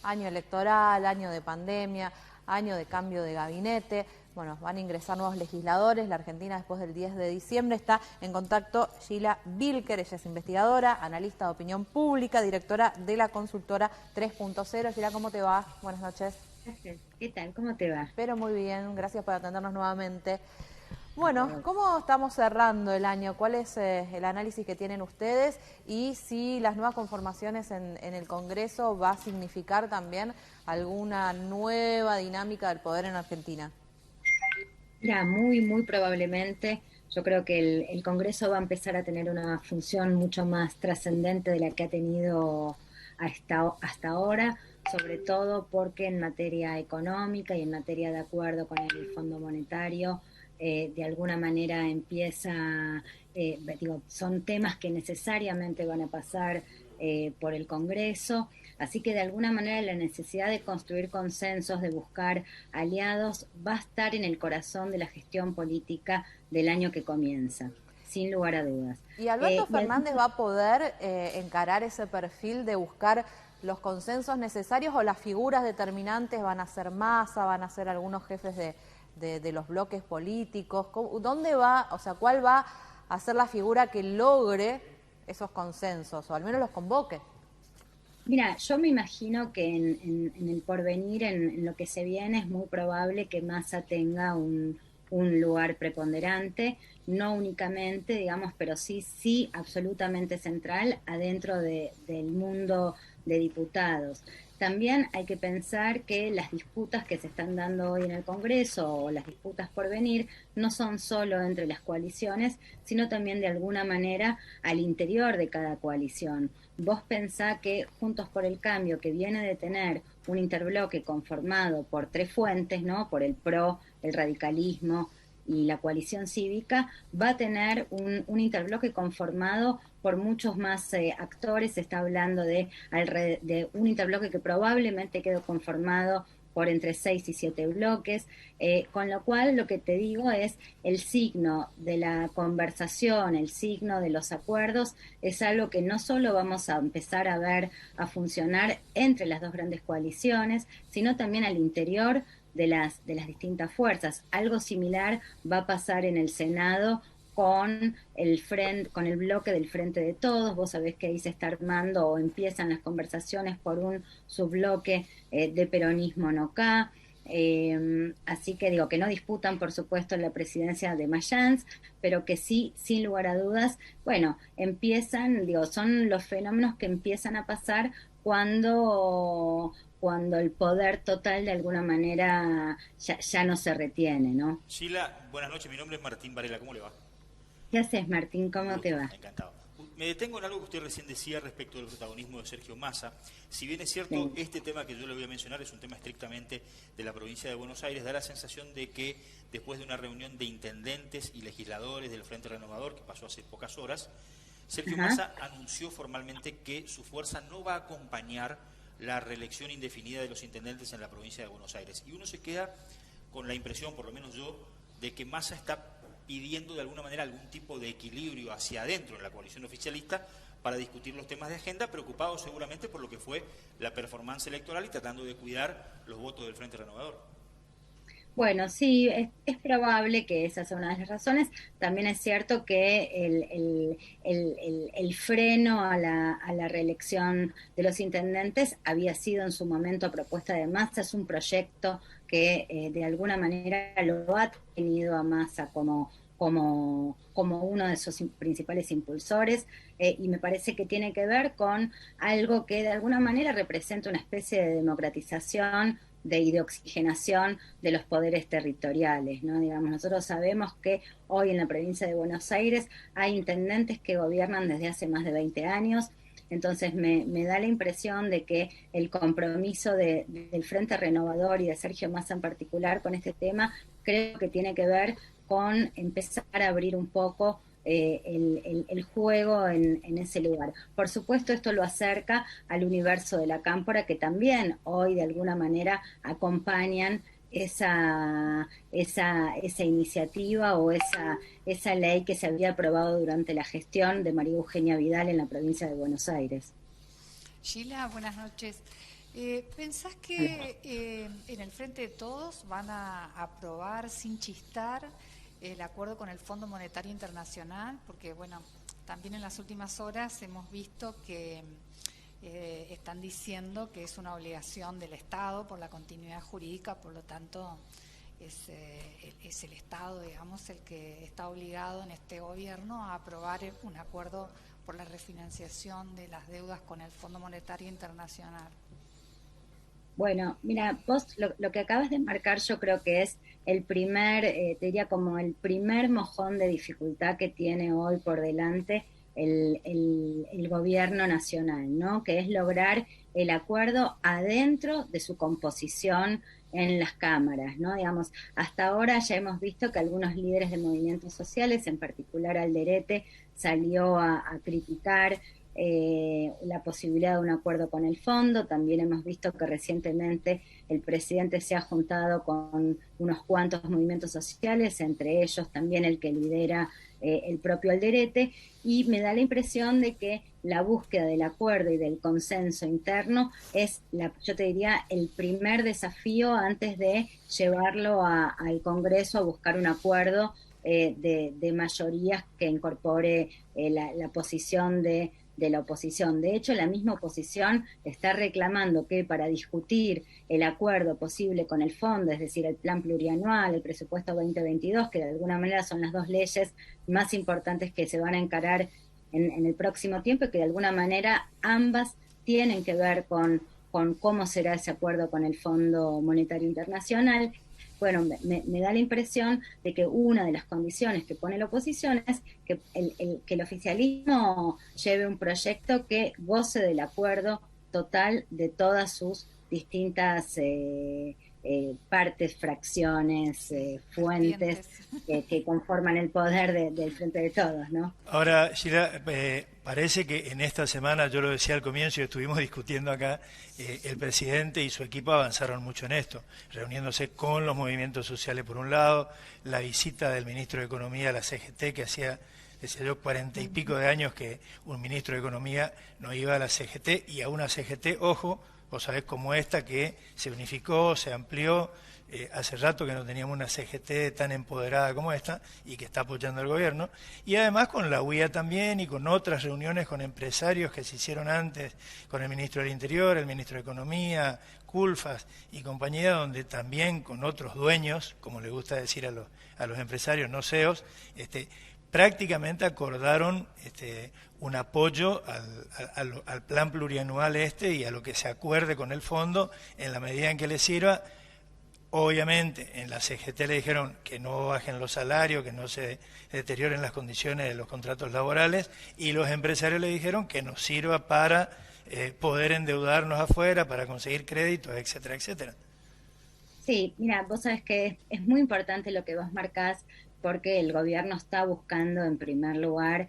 año electoral, año de pandemia, año de cambio de gabinete. Bueno, van a ingresar nuevos legisladores. La Argentina, después del 10 de diciembre, está en contacto Gila Bilker. Ella es investigadora, analista de opinión pública, directora de la consultora 3.0. Gila, ¿cómo te va? Buenas noches. ¿Qué tal? ¿Cómo te va? Pero muy bien, gracias por atendernos nuevamente. Bueno, ¿cómo estamos cerrando el año? ¿Cuál es el análisis que tienen ustedes? Y si las nuevas conformaciones en el Congreso va a significar también alguna nueva dinámica del poder en Argentina. Mira, muy probablemente yo creo que el Congreso va a empezar a tener una función mucho más trascendente de la que ha tenido hasta ahora, sobre todo porque en materia económica y en materia de acuerdo con el Fondo Monetario, de alguna manera son temas que necesariamente van a pasar por el Congreso. Así que de alguna manera la necesidad de construir consensos, de buscar aliados, va a estar en el corazón de la gestión política del año que comienza, sin lugar a dudas. ¿Y Alberto Fernández va a poder encarar ese perfil de buscar los consensos necesarios o las figuras determinantes van a ser Massa, van a ser algunos jefes de los bloques políticos? ¿Dónde va, o sea, cuál va a ser la figura que logre esos consensos o al menos los convoque? Mira, yo me imagino que en el porvenir, en lo que se viene, es muy probable que Massa tenga un lugar preponderante, no únicamente, digamos, pero sí absolutamente central adentro del mundo de diputados. También hay que pensar que las disputas que se están dando hoy en el Congreso o las disputas por venir no son solo entre las coaliciones, sino también de alguna manera al interior de cada coalición. Vos pensá que Juntos por el Cambio, que viene de tener un interbloque conformado por tres fuentes, ¿no? Por el PRO, el radicalismo y la coalición cívica, va a tener un interbloque conformado por muchos más actores. Se está hablando de un interbloque que probablemente quedó conformado por entre 6 y 7 bloques, con lo cual lo que te digo es el signo de la conversación, el signo de los acuerdos, es algo que no solo vamos a empezar a ver a funcionar entre las dos grandes coaliciones, sino también al interior de las distintas fuerzas. Algo similar va a pasar en el Senado con el bloque del Frente de Todos. Vos sabés que ahí se está armando o empiezan las conversaciones por un subbloque de peronismo no K. Así que digo que no disputan, por supuesto, la presidencia de Mayans, pero que sí, sin lugar a dudas, bueno, son los fenómenos que empiezan a pasar cuando el poder total de alguna manera ya no se retiene, ¿no? Sheila, buenas noches, mi nombre es Martín Varela, ¿cómo le va? ¿Qué haces, Martín? Un ¿Cómo te gusto, va? encantado. Me detengo en algo que usted recién decía respecto del protagonismo de Sergio Massa. Si bien es cierto, Sí. este tema que yo le voy a mencionar es un tema estrictamente de la provincia de Buenos Aires, da la sensación de que después de una reunión de intendentes y legisladores del Frente Renovador, que pasó hace pocas horas, Sergio Ajá. Massa anunció formalmente que su fuerza no va a acompañar la reelección indefinida de los intendentes en la provincia de Buenos Aires. Y uno se queda con la impresión, por lo menos yo, de que Massa está pidiendo de alguna manera algún tipo de equilibrio hacia adentro en la coalición oficialista para discutir los temas de agenda, preocupado seguramente por lo que fue la performance electoral y tratando de cuidar los votos del Frente Renovador. Bueno, sí, es probable que esa sea una de las razones. También es cierto que el freno a la reelección de los intendentes había sido en su momento propuesta de Massa. Es un proyecto que de alguna manera lo ha tenido a Massa como uno de sus principales impulsores, y me parece que tiene que ver con algo que de alguna manera representa una especie de democratización y de oxigenación de los poderes territoriales, ¿no? Digamos, nosotros sabemos que hoy en la provincia de Buenos Aires hay intendentes que gobiernan desde hace más de 20 años. Entonces me da la impresión de que el compromiso del Frente Renovador y de Sergio Massa en particular con este tema creo que tiene que ver con empezar a abrir un poco el juego en ese lugar. Por supuesto, esto lo acerca al universo de la cámpora, que también hoy de alguna manera acompañan esa iniciativa o esa ley que se había aprobado durante la gestión de María Eugenia Vidal en la provincia de Buenos Aires. Sheila, buenas noches. ¿Pensás que en el Frente de Todos van a aprobar sin chistar el acuerdo con el Fondo Monetario Internacional? Porque, bueno, también en las últimas horas hemos visto que están diciendo que es una obligación del Estado por la continuidad jurídica, por lo tanto es el Estado, digamos, el que está obligado en este gobierno a aprobar un acuerdo por la refinanciación de las deudas con el Fondo Monetario Internacional. Bueno, mira, vos lo que acabas de marcar yo creo que es el primer, te diría como el primer mojón de dificultad que tiene hoy por delante el gobierno nacional, ¿no? Que es lograr el acuerdo adentro de su composición en las cámaras, ¿no? Digamos, hasta ahora ya hemos visto que algunos líderes de movimientos sociales, en particular Alderete, salió a criticar la posibilidad de un acuerdo con el fondo. También hemos visto que recientemente el presidente se ha juntado con unos cuantos movimientos sociales, entre ellos también el que lidera el propio Alderete, y me da la impresión de que la búsqueda del acuerdo y del consenso interno es, yo te diría, el primer desafío antes de llevarlo al Congreso a buscar un acuerdo de mayorías que incorpore la posición de la oposición. De hecho, la misma oposición está reclamando que para discutir el acuerdo posible con el fondo, es decir, el plan plurianual, el presupuesto 2022, que de alguna manera son las dos leyes más importantes que se van a encarar en el próximo tiempo, y que de alguna manera ambas tienen que ver con cómo será ese acuerdo con el Fondo Monetario Internacional. Bueno, me da la impresión de que una de las condiciones que pone la oposición es que el oficialismo lleve un proyecto que goce del acuerdo total de todas sus distintas partes, fracciones, fuentes que conforman el poder del Frente de Todos, ¿no? Ahora, Sheila, parece que en esta semana, yo lo decía al comienzo y estuvimos discutiendo acá, el presidente y su equipo avanzaron mucho en esto, reuniéndose con los movimientos sociales por un lado, la visita del ministro de Economía a la CGT, que hacía, decía yo, 40 y pico de años que un ministro de Economía no iba a la CGT, y a una CGT, ojo, vos sabés, como esta, que se unificó, se amplió. Hace rato que no teníamos una CGT tan empoderada como esta y que está apoyando al gobierno, y además con la UIA también y con otras reuniones con empresarios que se hicieron antes, con el ministro del Interior, el ministro de Economía, Culfas y compañía, donde también con otros dueños, como le gusta decir a los empresarios, no CEOs, prácticamente acordaron un apoyo al plan plurianual y a lo que se acuerde con el fondo en la medida en que le sirva. Obviamente en la CGT le dijeron que no bajen los salarios, que no se deterioren las condiciones de los contratos laborales, y los empresarios le dijeron que nos sirva para poder endeudarnos afuera, para conseguir créditos, etcétera, etcétera. Sí, mira, vos sabés que es muy importante lo que vos marcás, porque el gobierno está buscando en primer lugar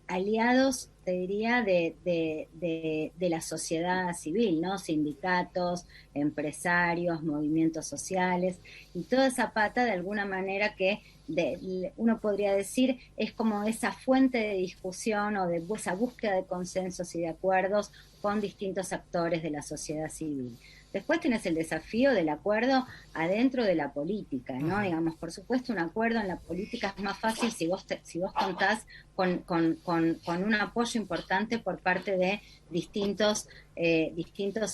aliados, te diría, de la sociedad civil, ¿no? Sindicatos, empresarios, movimientos sociales, y toda esa pata de alguna manera que uno podría decir es como esa fuente de discusión o de esa búsqueda de consensos y de acuerdos con distintos actores de la sociedad civil. Después tenés el desafío del acuerdo adentro de la política, ¿no? Uh-huh. Digamos, por supuesto, un acuerdo en la política es más fácil si vos contás con un apoyo importante por parte de distintos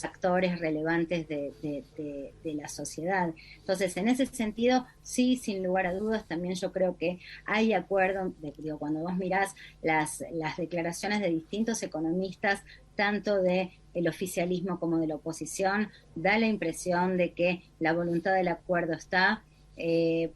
actores relevantes de la sociedad. Entonces, en ese sentido, sí, sin lugar a dudas, también yo creo que hay acuerdo, cuando vos mirás las declaraciones de distintos economistas, tanto de el oficialismo como de la oposición, da la impresión de que la voluntad del acuerdo está.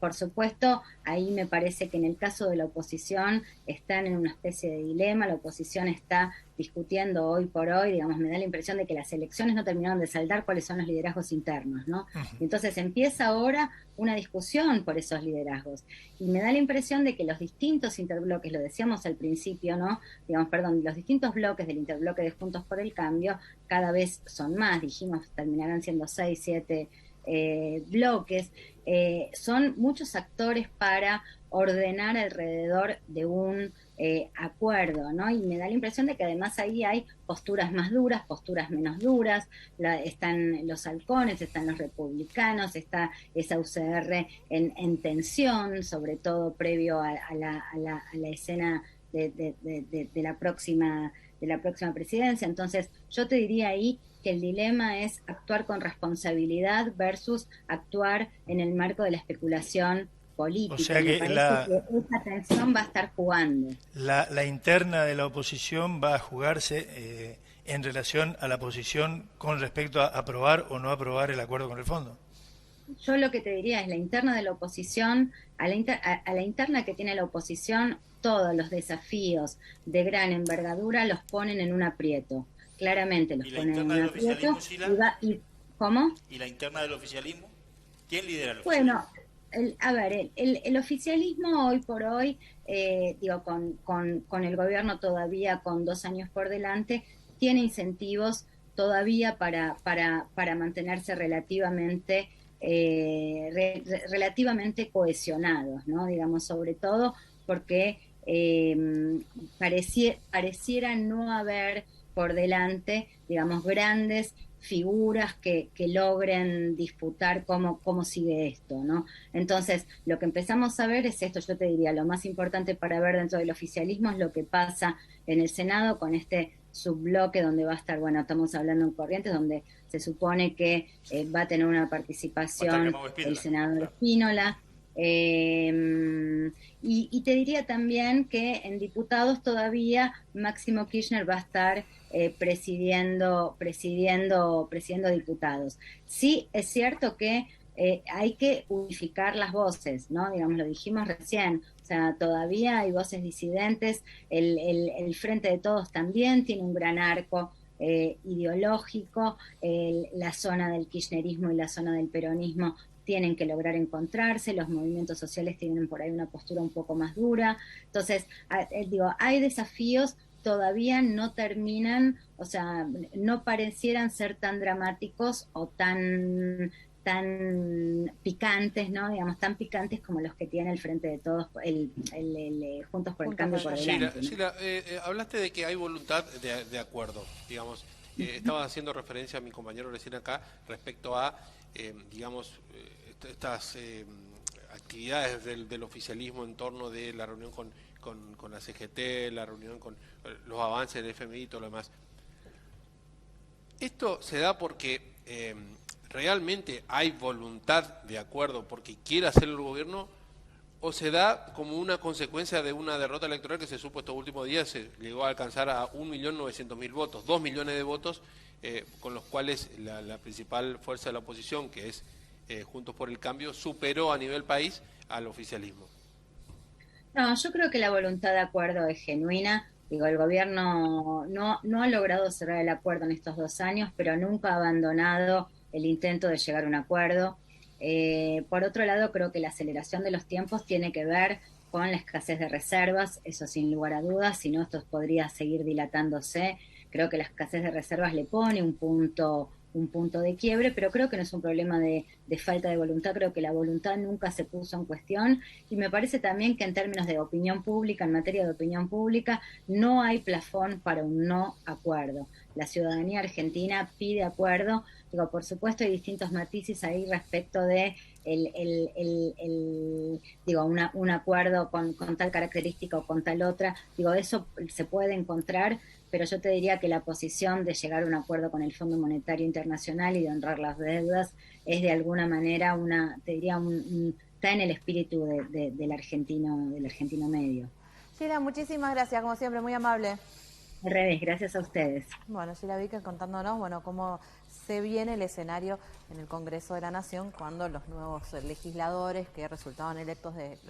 Por supuesto, ahí me parece que en el caso de la oposición están en una especie de dilema. La oposición está discutiendo hoy por hoy, digamos, me da la impresión de que las elecciones no terminaron de saldar cuáles son los liderazgos internos, ¿no? Uh-huh. Entonces empieza ahora una discusión por esos liderazgos, y me da la impresión de que los distintos interbloques, lo decíamos al principio, ¿no? Los distintos bloques del interbloque de Juntos por el Cambio cada vez son más, dijimos, terminarán siendo 6, 7 bloques, son muchos actores para ordenar alrededor de un acuerdo, ¿no? Y me da la impresión de que además ahí hay posturas más duras, posturas menos duras, están los halcones, están los republicanos, está esa UCR en tensión, sobre todo previo a la escena de la próxima presidencia. Entonces, yo te diría ahí que el dilema es actuar con responsabilidad versus actuar en el marco de la especulación política. O sea que que esa tensión va a estar jugando. La interna de la oposición va a jugarse en relación a la posición con respecto a aprobar o no aprobar el acuerdo con el fondo. Yo lo que te diría es la interna de la oposición, a la interna que tiene la oposición, todos los desafíos de gran envergadura los ponen en un aprieto. Claramente los ponen en un aprieto. ¿Cómo? ¿Y la interna del oficialismo? ¿Quién lidera el oficialismo? Bueno, a ver, el oficialismo hoy por hoy, con el gobierno todavía con 2 años por delante, tiene incentivos todavía para mantenerse relativamente cohesionados, ¿no? Digamos, sobre todo porque pareciera no haber por delante, digamos, grandes figuras que logren disputar cómo sigue esto, ¿no? Entonces, lo que empezamos a ver es esto. Yo te diría, lo más importante para ver dentro del oficialismo es lo que pasa en el Senado con este subbloque donde va a estar, bueno, estamos hablando en Corrientes, donde se supone que va a tener una participación el senador Espínola. Y te diría también que en diputados todavía Máximo Kirchner va a estar presidiendo diputados. Sí, es cierto que hay que unificar las voces, ¿no? Digamos, lo dijimos recién, o sea, todavía hay voces disidentes, el Frente de Todos también tiene un gran arco ideológico, la zona del kirchnerismo y la zona del peronismo tienen que lograr encontrarse, los movimientos sociales tienen por ahí una postura un poco más dura. Entonces, hay desafíos, todavía no terminan, o sea, no parecieran ser tan dramáticos o tan picantes, ¿no? Digamos, tan picantes como los que tiene el Frente de Todos, Juntos por el Cambio por delante. Sheila, hablaste de que hay voluntad de acuerdo, digamos. Estaba haciendo referencia a mi compañero recién acá respecto a, digamos, estas actividades del oficialismo en torno de la reunión con la CGT, la reunión con los avances del FMI y todo lo demás. Esto se da porque realmente hay voluntad de acuerdo porque quiere hacerlo el gobierno, o se da como una consecuencia de una derrota electoral que se supo estos últimos días, se llegó a alcanzar a 1.900.000 votos, 2 millones de votos, con los cuales la principal fuerza de la oposición, que es Juntos por el Cambio, superó a nivel país al oficialismo. No, yo creo que la voluntad de acuerdo es genuina. Digo, el gobierno no ha logrado cerrar el acuerdo en estos 2 años, pero nunca ha abandonado el intento de llegar a un acuerdo. Por otro lado, creo que la aceleración de los tiempos tiene que ver con la escasez de reservas, eso sin lugar a dudas, si no esto podría seguir dilatándose. Creo que la escasez de reservas le pone un punto de quiebre, pero creo que no es un problema de falta de voluntad, creo que la voluntad nunca se puso en cuestión, y me parece también que en términos de opinión pública, en materia de opinión pública, no hay plafón para un no acuerdo. La ciudadanía argentina pide acuerdo. Digo, por supuesto hay distintos matices ahí respecto de un acuerdo con tal característica o con tal otra. Digo, eso se puede encontrar, pero yo te diría que la posición de llegar a un acuerdo con el Fondo Monetario Internacional y de honrar las deudas es de alguna manera está en el espíritu del argentino medio. Sheila, muchísimas gracias, como siempre, muy amable. Al revés, gracias a ustedes. Bueno, Sheila Víquez contándonos, cómo se viene el escenario en el Congreso de la Nación cuando los nuevos legisladores que resultaban electos de la